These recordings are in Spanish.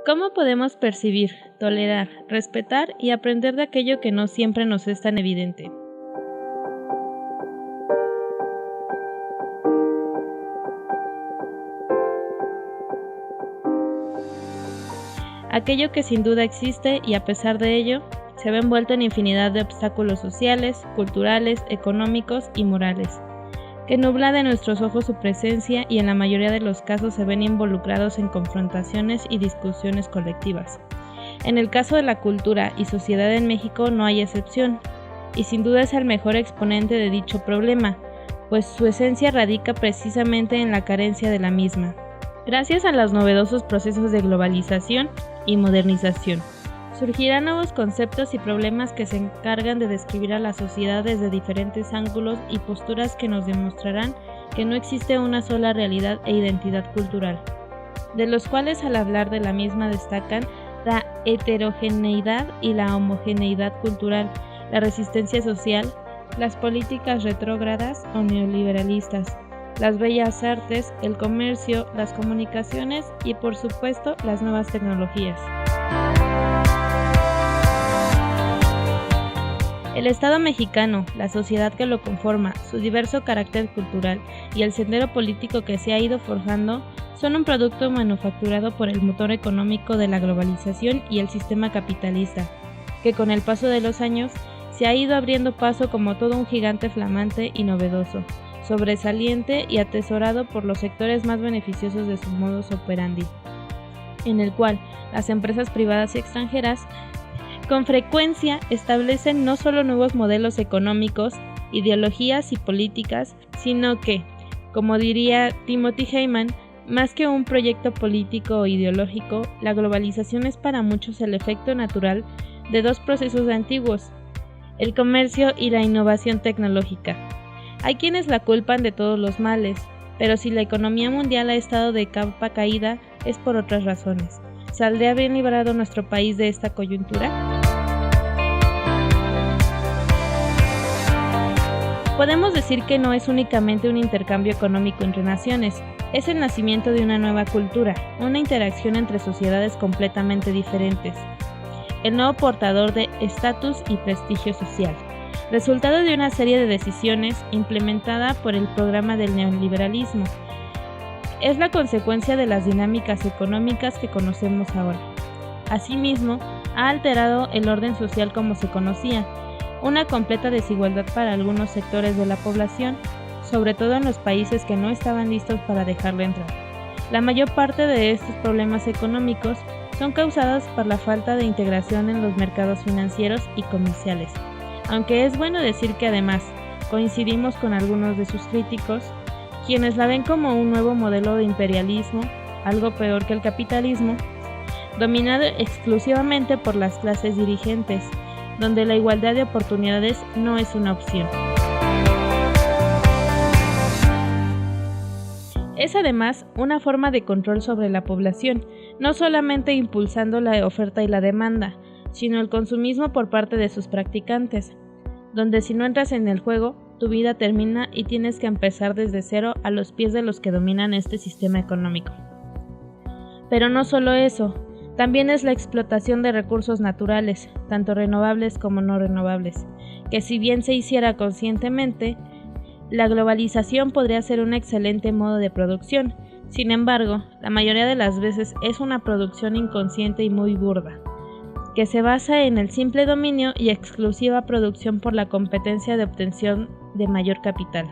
¿Cómo podemos percibir, tolerar, respetar y aprender de aquello que no siempre nos es tan evidente? Aquello que sin duda existe y a pesar de ello, se ve envuelto en infinidad de obstáculos sociales, culturales, económicos y morales, que nubla de nuestros ojos su presencia y en la mayoría de los casos se ven involucrados en confrontaciones y discusiones colectivas. En el caso de la cultura y sociedad en México no hay excepción, y sin duda es el mejor exponente de dicho problema, pues su esencia radica precisamente en la carencia de la misma. Gracias a los novedosos procesos de globalización y modernización, surgirán nuevos conceptos y problemas que se encargan de describir a la sociedad desde diferentes ángulos y posturas que nos demostrarán que no existe una sola realidad e identidad cultural, de los cuales al hablar de la misma destacan la heterogeneidad y la homogeneidad cultural, la resistencia social, las políticas retrógradas o neoliberalistas, las bellas artes, el comercio, las comunicaciones y por supuesto las nuevas tecnologías. El Estado mexicano, la sociedad que lo conforma, su diverso carácter cultural y el sendero político que se ha ido forjando son un producto manufacturado por el motor económico de la globalización y el sistema capitalista, que con el paso de los años se ha ido abriendo paso como todo un gigante flamante y novedoso, sobresaliente y atesorado por los sectores más beneficiosos de su modus operandi, en el cual las empresas privadas y extranjeras con frecuencia establecen no solo nuevos modelos económicos, ideologías y políticas, sino que, como diría Timothy Heyman, más que un proyecto político o ideológico, la globalización es para muchos el efecto natural de dos procesos antiguos, el comercio y la innovación tecnológica. Hay quienes la culpan de todos los males, pero si la economía mundial ha estado de capa caída es por otras razones. ¿Saldrá bien librado nuestro país de esta coyuntura? Podemos decir que no es únicamente un intercambio económico entre naciones, es el nacimiento de una nueva cultura, una interacción entre sociedades completamente diferentes, el nuevo portador de estatus y prestigio social, resultado de una serie de decisiones implementada por el programa del neoliberalismo. Es la consecuencia de las dinámicas económicas que conocemos ahora. Asimismo, ha alterado el orden social como se conocía, una completa desigualdad para algunos sectores de la población, sobre todo en los países que no estaban listos para dejarlo entrar. La mayor parte de estos problemas económicos son causados por la falta de integración en los mercados financieros y comerciales, aunque es bueno decir que además coincidimos con algunos de sus críticos, quienes la ven como un nuevo modelo de imperialismo, algo peor que el capitalismo, dominado exclusivamente por las clases dirigentes, donde la igualdad de oportunidades no es una opción. Es además una forma de control sobre la población, no solamente impulsando la oferta y la demanda, sino el consumismo por parte de sus practicantes, donde si no entras en el juego, tu vida termina y tienes que empezar desde cero a los pies de los que dominan este sistema económico. Pero no solo eso, también es la explotación de recursos naturales, tanto renovables como no renovables, que si bien se hiciera conscientemente, la globalización podría ser un excelente modo de producción. Sin embargo, la mayoría de las veces es una producción inconsciente y muy burda, que se basa en el simple dominio y exclusiva producción por la competencia de obtención de mayor capital.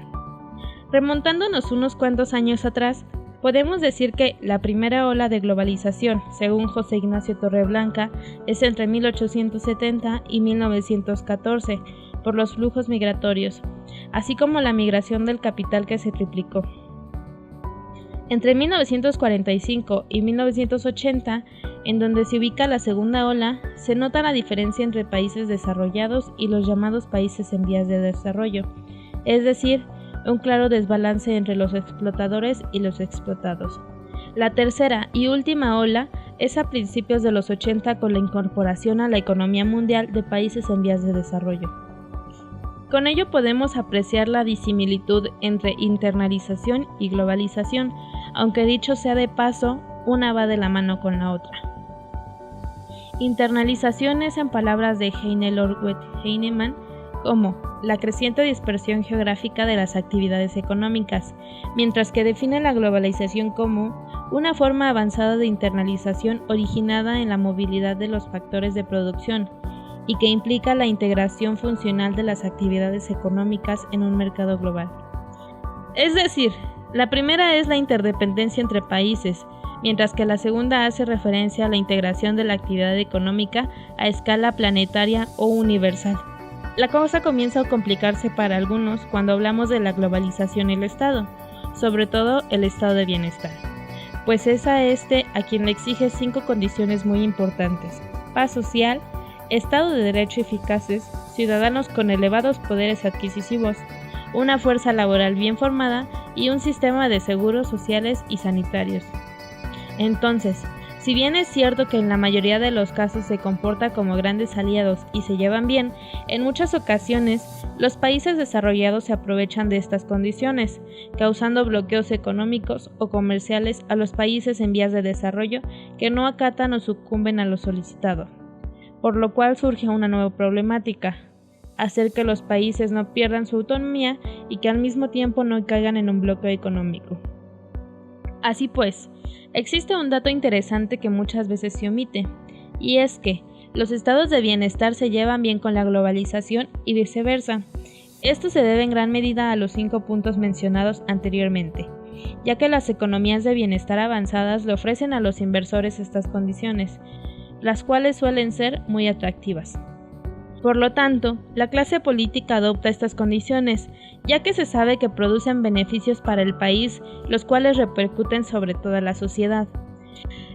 Remontándonos unos cuantos años atrás, podemos decir que la primera ola de globalización, según José Ignacio Torreblanca, es entre 1870 y 1914, por los flujos migratorios, así como la migración del capital que se triplicó. Entre 1945 y 1980, en donde se ubica la segunda ola, se nota la diferencia entre países desarrollados y los llamados países en vías de desarrollo, es decir, un claro desbalance entre los explotadores y los explotados. La tercera y última ola es a principios de los 80 con la incorporación a la economía mundial de países en vías de desarrollo. Con ello podemos apreciar la disimilitud entre internalización y globalización, aunque dicho sea de paso, una va de la mano con la otra. Internalización es, en palabras de Heine Lorwet Heinemann, como la creciente dispersión geográfica de las actividades económicas, mientras que define la globalización como una forma avanzada de internalización originada en la movilidad de los factores de producción y que implica la integración funcional de las actividades económicas en un mercado global. Es decir, la primera es la interdependencia entre países, mientras que la segunda hace referencia a la integración de la actividad económica a escala planetaria o universal. La cosa comienza a complicarse para algunos cuando hablamos de la globalización y el Estado, sobre todo el estado de bienestar, pues es a quien le exige 5 condiciones muy importantes: paz social, Estado de Derecho eficaces, ciudadanos con elevados poderes adquisitivos, una fuerza laboral bien formada y un sistema de seguros sociales y sanitarios. Entonces, si bien es cierto que en la mayoría de los casos se comporta como grandes aliados y se llevan bien, en muchas ocasiones los países desarrollados se aprovechan de estas condiciones, causando bloqueos económicos o comerciales a los países en vías de desarrollo que no acatan o sucumben a lo solicitado, por lo cual surge una nueva problemática: hacer que los países no pierdan su autonomía y que al mismo tiempo no caigan en un bloqueo económico. Así pues, existe un dato interesante que muchas veces se omite, y es que los estados de bienestar se llevan bien con la globalización y viceversa. Esto se debe en gran medida a los 5 puntos mencionados anteriormente, ya que las economías de bienestar avanzadas le ofrecen a los inversores estas condiciones, las cuales suelen ser muy atractivas. Por lo tanto, la clase política adopta estas condiciones, ya que se sabe que producen beneficios para el país, los cuales repercuten sobre toda la sociedad.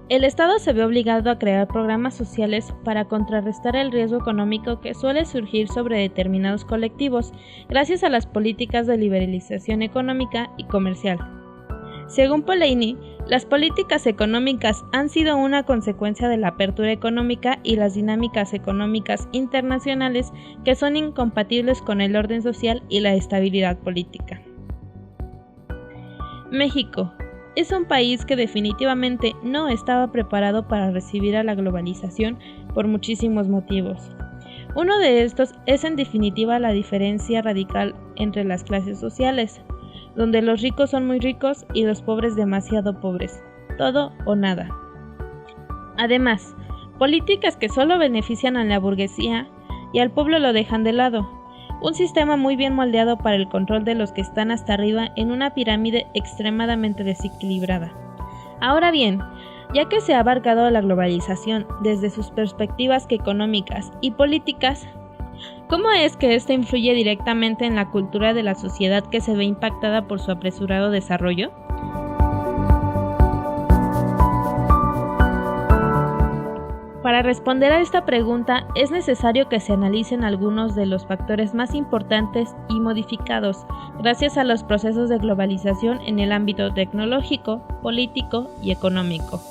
El Estado se ve obligado a crear programas sociales para contrarrestar el riesgo económico que suele surgir sobre determinados colectivos, gracias a las políticas de liberalización económica y comercial. Según Polanyi, las políticas económicas han sido una consecuencia de la apertura económica y las dinámicas económicas internacionales que son incompatibles con el orden social y la estabilidad política. México es un país que definitivamente no estaba preparado para recibir a la globalización por muchísimos motivos. Uno de estos es en definitiva la diferencia radical entre las clases sociales, donde los ricos son muy ricos y los pobres demasiado pobres, todo o nada. Además, políticas que solo benefician a la burguesía y al pueblo lo dejan de lado, un sistema muy bien moldeado para el control de los que están hasta arriba en una pirámide extremadamente desequilibrada. Ahora bien, ya que se ha abarcado la globalización desde sus perspectivas económicas y políticas, ¿cómo es que esta influye directamente en la cultura de la sociedad que se ve impactada por su apresurado desarrollo? Para responder a esta pregunta es necesario que se analicen algunos de los factores más importantes y modificados gracias a los procesos de globalización en el ámbito tecnológico, político y económico,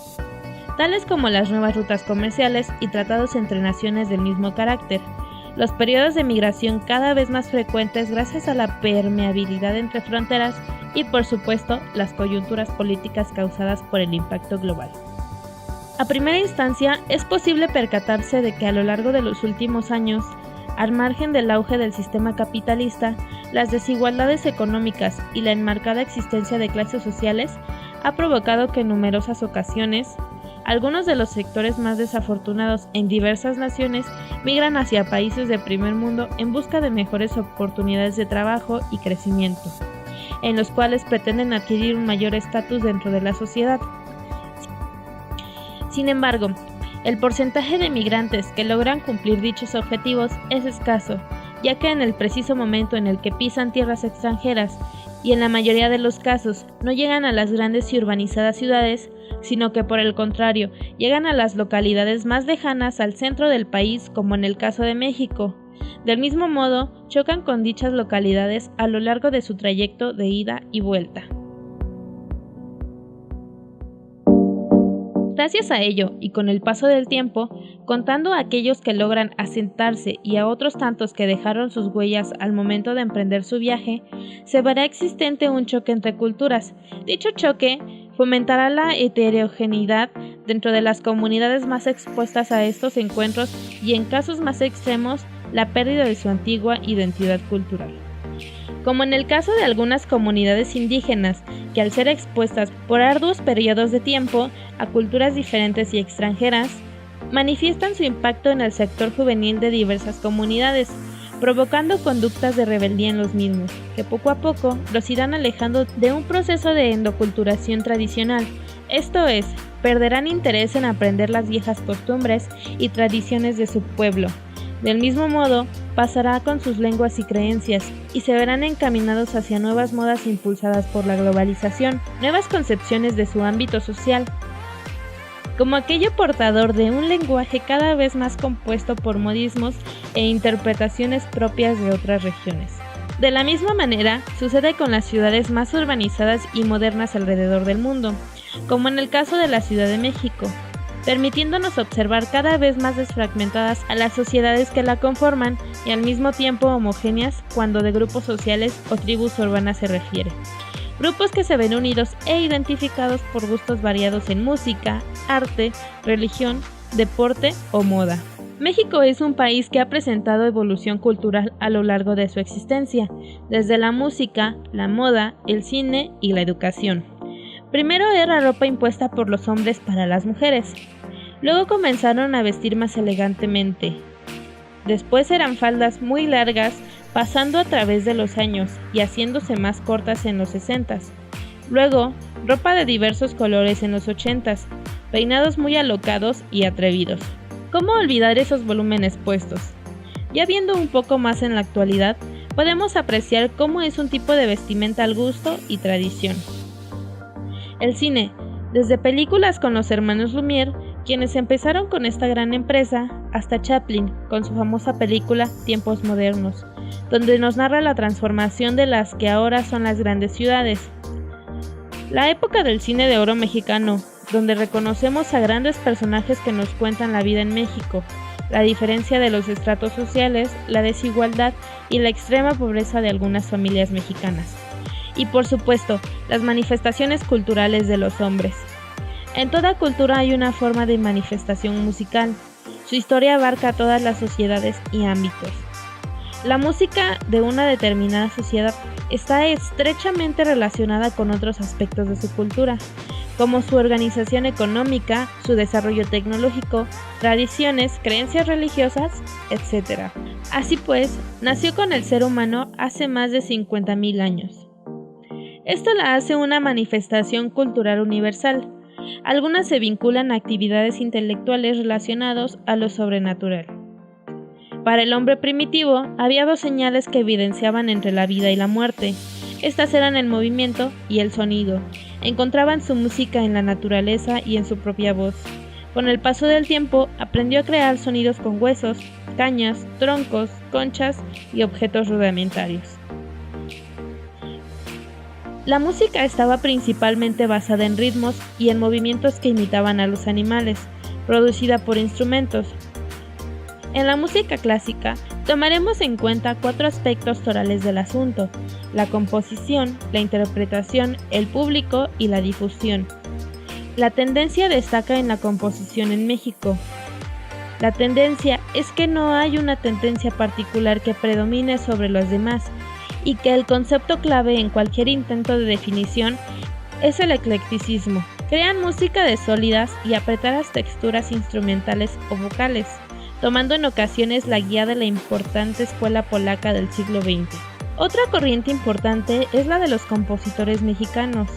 tales como las nuevas rutas comerciales y tratados entre naciones del mismo carácter, los periodos de migración cada vez más frecuentes gracias a la permeabilidad entre fronteras y, por supuesto, las coyunturas políticas causadas por el impacto global. A primera instancia, es posible percatarse de que a lo largo de los últimos años, al margen del auge del sistema capitalista, las desigualdades económicas y la enmarcada existencia de clases sociales ha provocado que en numerosas ocasiones algunos de los sectores más desafortunados en diversas naciones migran hacia países de primer mundo en busca de mejores oportunidades de trabajo y crecimiento, en los cuales pretenden adquirir un mayor estatus dentro de la sociedad. Sin embargo, el porcentaje de migrantes que logran cumplir dichos objetivos es escaso, ya que en el preciso momento en el que pisan tierras extranjeras y en la mayoría de los casos no llegan a las grandes y urbanizadas ciudades, sino que por el contrario, llegan a las localidades más lejanas al centro del país, como en el caso de México. Del mismo modo, chocan con dichas localidades a lo largo de su trayecto de ida y vuelta. Gracias a ello, y con el paso del tiempo, contando a aquellos que logran asentarse y a otros tantos que dejaron sus huellas al momento de emprender su viaje, se verá existente un choque entre culturas. Dicho choque fomentará la heterogeneidad dentro de las comunidades más expuestas a estos encuentros y, en casos más extremos, la pérdida de su antigua identidad cultural. Como en el caso de algunas comunidades indígenas, que al ser expuestas por arduos periodos de tiempo a culturas diferentes y extranjeras, manifiestan su impacto en el sector juvenil de diversas comunidades, provocando conductas de rebeldía en los mismos, que poco a poco los irán alejando de un proceso de endoculturación tradicional, esto es, perderán interés en aprender las viejas costumbres y tradiciones de su pueblo. Del mismo modo, pasará con sus lenguas y creencias, y se verán encaminados hacia nuevas modas impulsadas por la globalización, nuevas concepciones de su ámbito social, como aquello portador de un lenguaje cada vez más compuesto por modismos e interpretaciones propias de otras regiones. De la misma manera, sucede con las ciudades más urbanizadas y modernas alrededor del mundo, como en el caso de la Ciudad de México, permitiéndonos observar cada vez más desfragmentadas a las sociedades que la conforman y al mismo tiempo homogéneas cuando de grupos sociales o tribus urbanas se refiere. Grupos que se ven unidos e identificados por gustos variados en música, arte, religión, deporte o moda. México es un país que ha presentado evolución cultural a lo largo de su existencia, desde la música, la moda, el cine y la educación. Primero era ropa impuesta por los hombres para las mujeres, luego comenzaron a vestir más elegantemente. Después eran faldas muy largas, pasando a través de los años y haciéndose más cortas en los 60s. Luego, ropa de diversos colores en los 80s, peinados muy alocados y atrevidos. ¿Cómo olvidar esos volúmenes puestos? Ya viendo un poco más en la actualidad, podemos apreciar cómo es un tipo de vestimenta al gusto y tradición. El cine, desde películas con los hermanos Lumière, quienes empezaron con esta gran empresa, hasta Chaplin, con su famosa película Tiempos Modernos, donde nos narra la transformación de las que ahora son las grandes ciudades. La época del cine de oro mexicano, donde reconocemos a grandes personajes que nos cuentan la vida en México, la diferencia de los estratos sociales, la desigualdad y la extrema pobreza de algunas familias mexicanas. Y por supuesto, las manifestaciones culturales de los hombres. En toda cultura hay una forma de manifestación musical. Su historia abarca todas las sociedades y ámbitos. La música de una determinada sociedad está estrechamente relacionada con otros aspectos de su cultura, como su organización económica, su desarrollo tecnológico, tradiciones, creencias religiosas, etc. Así pues, nació con el ser humano hace más de 50.000 años. Esto la hace una manifestación cultural universal. Algunas se vinculan a actividades intelectuales relacionadas a lo sobrenatural. Para el hombre primitivo, había dos señales que evidenciaban entre la vida y la muerte. Estas eran el movimiento y el sonido. Encontraban su música en la naturaleza y en su propia voz. Con el paso del tiempo, aprendió a crear sonidos con huesos, cañas, troncos, conchas y objetos rudimentarios. La música estaba principalmente basada en ritmos y en movimientos que imitaban a los animales, producida por instrumentos. En la música clásica, tomaremos en cuenta 4 aspectos torales del asunto: la composición, la interpretación, el público y la difusión. La tendencia destaca en la composición en México. La tendencia es que no hay una tendencia particular que predomine sobre los demás, y que el concepto clave en cualquier intento de definición es el eclecticismo. Crean música de sólidas y apretadas texturas instrumentales o vocales, tomando en ocasiones la guía de la importante escuela polaca del siglo XX. Otra corriente importante es la de los compositores mexicanos,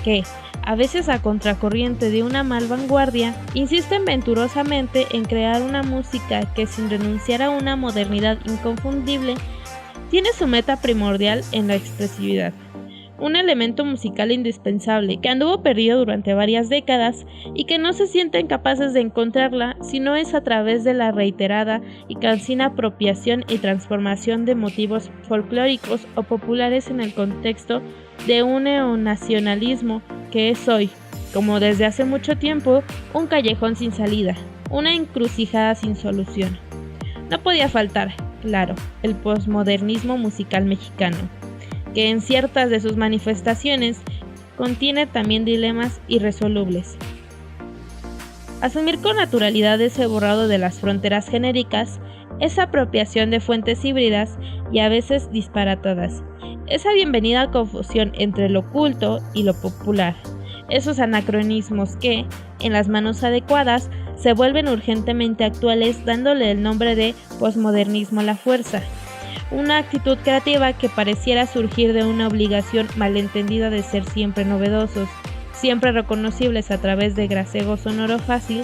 que, a veces a contracorriente de una mal vanguardia, insisten venturosamente en crear una música que, sin renunciar a una modernidad inconfundible, tiene su meta primordial en la expresividad, un elemento musical indispensable que anduvo perdido durante varias décadas y que no se sienten capaces de encontrarla si no es a través de la reiterada y cansina apropiación y transformación de motivos folclóricos o populares en el contexto de un neonacionalismo que es hoy, como desde hace mucho tiempo, un callejón sin salida, una encrucijada sin solución. No podía faltar, claro, el posmodernismo musical mexicano, que en ciertas de sus manifestaciones contiene también dilemas irresolubles. Asumir con naturalidad ese borrado de las fronteras genéricas, esa apropiación de fuentes híbridas y a veces disparatadas, esa bienvenida confusión entre lo culto y lo popular, esos anacronismos que, en las manos adecuadas, se vuelven urgentemente actuales dándole el nombre de posmodernismo a la fuerza, una actitud creativa que pareciera surgir de una obligación malentendida de ser siempre novedosos, siempre reconocibles a través de grasego sonoro fácil,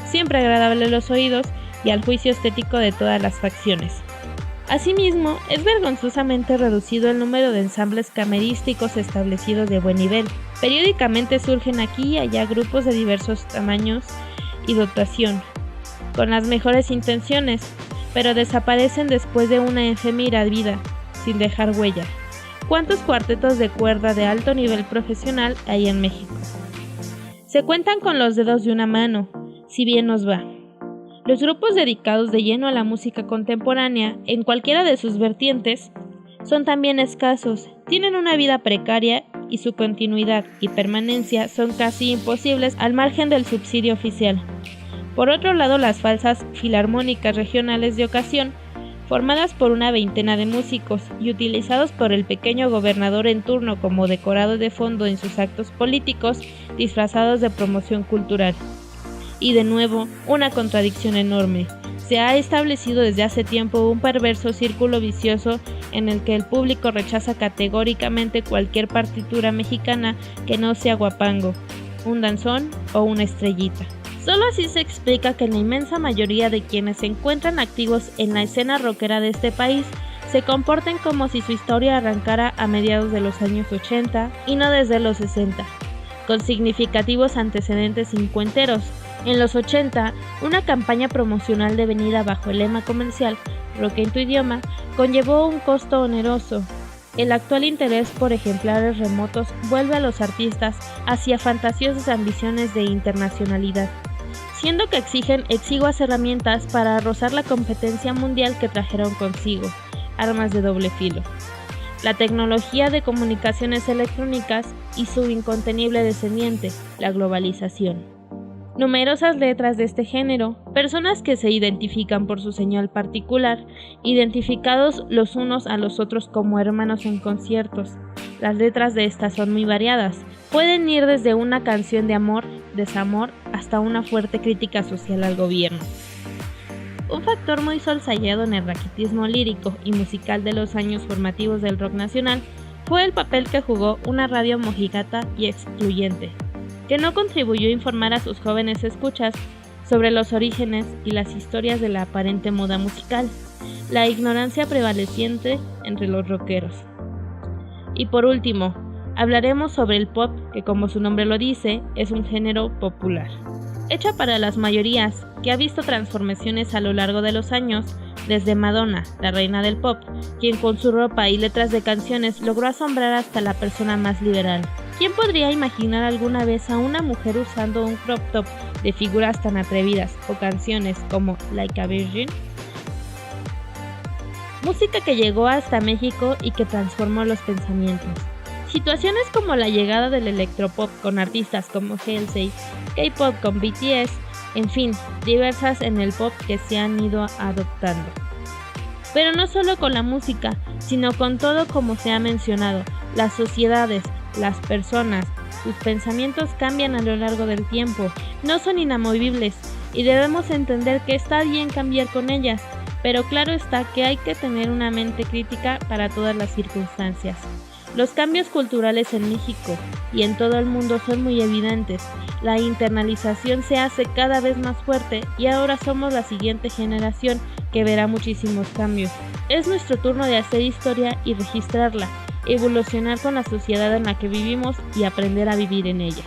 siempre agradable a los oídos y al juicio estético de todas las facciones. Asimismo, es vergonzosamente reducido el número de ensambles camerísticos establecidos de buen nivel. Periódicamente surgen aquí y allá grupos de diversos tamaños y dotación, con las mejores intenciones, pero desaparecen después de una efímera vida, sin dejar huella. ¿Cuántos cuartetos de cuerda de alto nivel profesional hay en México? Se cuentan con los dedos de una mano, si bien nos va. Los grupos dedicados de lleno a la música contemporánea, en cualquiera de sus vertientes, son también escasos, tienen una vida precaria y su continuidad y permanencia son casi imposibles al margen del subsidio oficial. Por otro lado, las falsas filarmónicas regionales de ocasión, formadas por una veintena de músicos y utilizados por el pequeño gobernador en turno como decorado de fondo en sus actos políticos disfrazados de promoción cultural. Y de nuevo, una contradicción enorme. Se ha establecido desde hace tiempo un perverso círculo vicioso en el que el público rechaza categóricamente cualquier partitura mexicana que no sea guapango, un danzón o una estrellita. Solo así se explica que la inmensa mayoría de quienes se encuentran activos en la escena rockera de este país se comporten como si su historia arrancara a mediados de los años 80 y no desde los 60, con significativos antecedentes cincuenteros. En los 80, una campaña promocional devenida bajo el lema comercial Rock en tu idioma conllevó un costo oneroso. El actual interés por ejemplares remotos vuelve a los artistas hacia fantasiosas ambiciones de internacionalidad, siendo que exigen exiguas herramientas para rozar la competencia mundial que trajeron consigo, armas de doble filo. La tecnología de comunicaciones electrónicas y su incontenible descendiente, la globalización. Numerosas letras de este género, personas que se identifican por su señal particular, identificados los unos a los otros como hermanos en conciertos. Las letras de estas son muy variadas, pueden ir desde una canción de amor, desamor, hasta una fuerte crítica social al gobierno. Un factor muy soslayado en el raquitismo lírico y musical de los años formativos del rock nacional fue el papel que jugó una radio mojigata y excluyente, que no contribuyó a informar a sus jóvenes escuchas sobre los orígenes y las historias de la aparente moda musical, la ignorancia prevaleciente entre los rockeros. Y por último, hablaremos sobre el pop, que como su nombre lo dice, es un género popular, hecha para las mayorías, que ha visto transformaciones a lo largo de los años, desde Madonna, la reina del pop, quien con su ropa y letras de canciones logró asombrar hasta la persona más liberal. ¿Quién podría imaginar alguna vez a una mujer usando un crop top de figuras tan atrevidas o canciones como Like a Virgin? Música que llegó hasta México y que transformó los pensamientos. Situaciones como la llegada del electropop con artistas como Halsey, K-pop con BTS, en fin, diversas en el pop que se han ido adoptando. Pero no solo con la música, sino con todo como se ha mencionado, las sociedades, las personas, sus pensamientos cambian a lo largo del tiempo, no son inamovibles y debemos entender que está bien cambiar con ellas, pero claro está que hay que tener una mente crítica para todas las circunstancias. Los cambios culturales en México y en todo el mundo son muy evidentes, la internalización se hace cada vez más fuerte y ahora somos la siguiente generación que verá muchísimos cambios. Es nuestro turno de hacer historia y registrarla, evolucionar con la sociedad en la que vivimos y aprender a vivir en ella.